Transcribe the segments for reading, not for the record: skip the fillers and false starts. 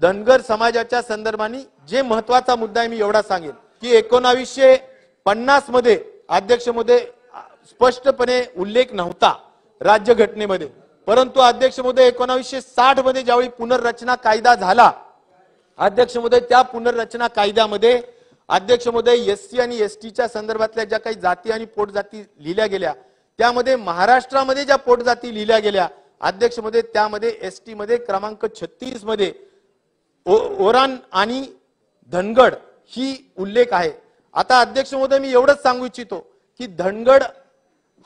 धनगर समाजाच्या संदर्भाने जे महत्त्वाचा मुद्दा आहे मी एवढा सांगेन की 1950 मध्ये अध्यक्ष महोदय स्पष्टपणे उल्लेख नव्हता राज्यघटनेमध्ये, परंतु अध्यक्ष महोदय 1960 मध्ये ज्यावेळी पुनर्रचना कायदा झाला अध्यक्ष महोदय, त्या पुनर्रचना कायद्यामध्ये अध्यक्ष महोदय एससी आणि एसटीच्या संदर्भातल्या ज्या काही जाती आणि पोटजाती लिहिल्या गेल्या त्यामध्ये महाराष्ट्रामध्ये ज्या पोटजाती लिहिल्या गेल्या अध्यक्ष महोदय त्यामध्ये एसटी मध्ये क्रमांक 36 मध्ये ओरान आणि धनगड ही उल्लेख आहे। आता अध्यक्ष महोदय मी एवढंच सांगू इच्छितो की धनगड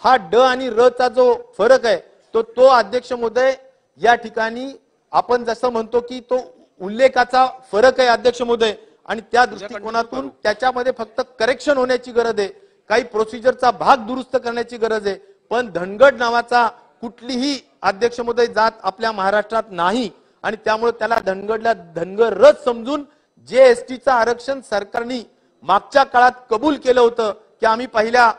हा ड आणि र चा जो फरक आहे तो अध्यक्ष महोदय या ठिकाणी आपण जसं म्हणतो की तो उल्लेखाचा फरक आहे अध्यक्ष महोदय, आणि त्या दृष्टिकोनातून त्याच्यामध्ये फक्त करेक्शन होण्याची गरज आहे, काही प्रोसिजरचा भाग दुरुस्त करण्याची गरज आहे, पण धनगड नावाचा कुठलीही अध्यक्ष महोदय जात आपल्या महाराष्ट्रात नाही आणि त्यामुळे त्याला धनगडला धनगरच समजून जे एसटीचं आरक्षण सरकारने मागच्या काळात कबूल केलं होतं की आम्ही पहिल्या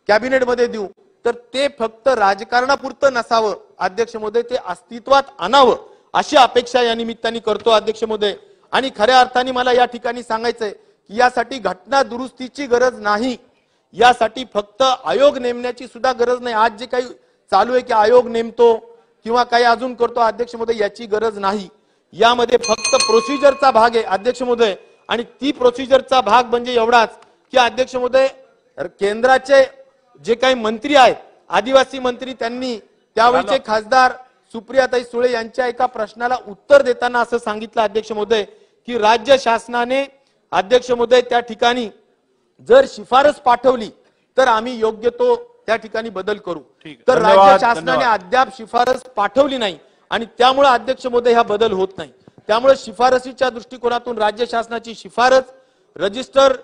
कॅबिनेटमध्ये देऊ, तर ते फक्त राजकारणापुरतं नसावं अध्यक्ष महोदय, ते अस्तित्वात आणावं अशी अपेक्षा या निमित्ताने करतो अध्यक्ष महोदय। आणि खऱ्या अर्थाने मला या ठिकाणी सांगायचंय की यासाठी घटना दुरुस्तीची गरज नाही, यासाठी फक्त आयोग नेमण्याची सुद्धा गरज नाही। आज जे काही चालू आहे की आयोग नेमतो किंवा काही अजून करतो अध्यक्ष महोदय, याची गरज नाही। यामध्ये फक्त प्रोसिजरचा भाग आहे अध्यक्ष महोदय, आणि ती प्रोसिजरचा भाग म्हणजे एवढाच की अध्यक्ष महोदय केंद्राचे जे काही मंत्री आहेत आदिवासी मंत्री, त्यांनी त्यावेळीचे खासदार सुप्रियाताई सुळे यांच्या एका प्रश्नाला उत्तर देताना असं सांगितलं अध्यक्ष महोदय की राज्य शासनाने अध्यक्ष महोदय त्या ठिकाणी जर शिफारस पाठवली तर आम्ही योग्य तो त्या ठिकाणी बदल करू, तर राज्य शासनाने अद्याप शिफारस पाठवली नाही आणि त्यामुळे अध्यक्ष महोदय हा बदल होत नाही। त्यामुळे शिफारसीच्या दृष्टिकोनातून राज्य शासनाची शिफारस रजिस्टर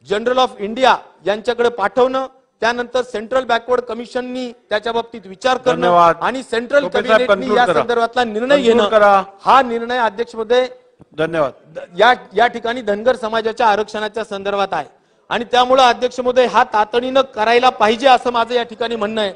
जनरल ऑफ इंडिया यांच्याकडे पाठवणं, त्यानंतर सेंट्रल बॅकवर्ड कमिशननी त्याच्या बाबतीत विचार करणं आणि सेंट्रल कॅबिनेटनी या संदर्भातला निर्णय घेणं, हा निर्णय अध्यक्ष महोदय धन्यवाद या ठिकाणी धनगर समाजाच्या आरक्षणाच्या संदर्भात आहे आणि त्यामुळे अध्यक्ष महोदय हा तातडीनं करायला पाहिजे असं माझं या ठिकाणी म्हणणं आहे।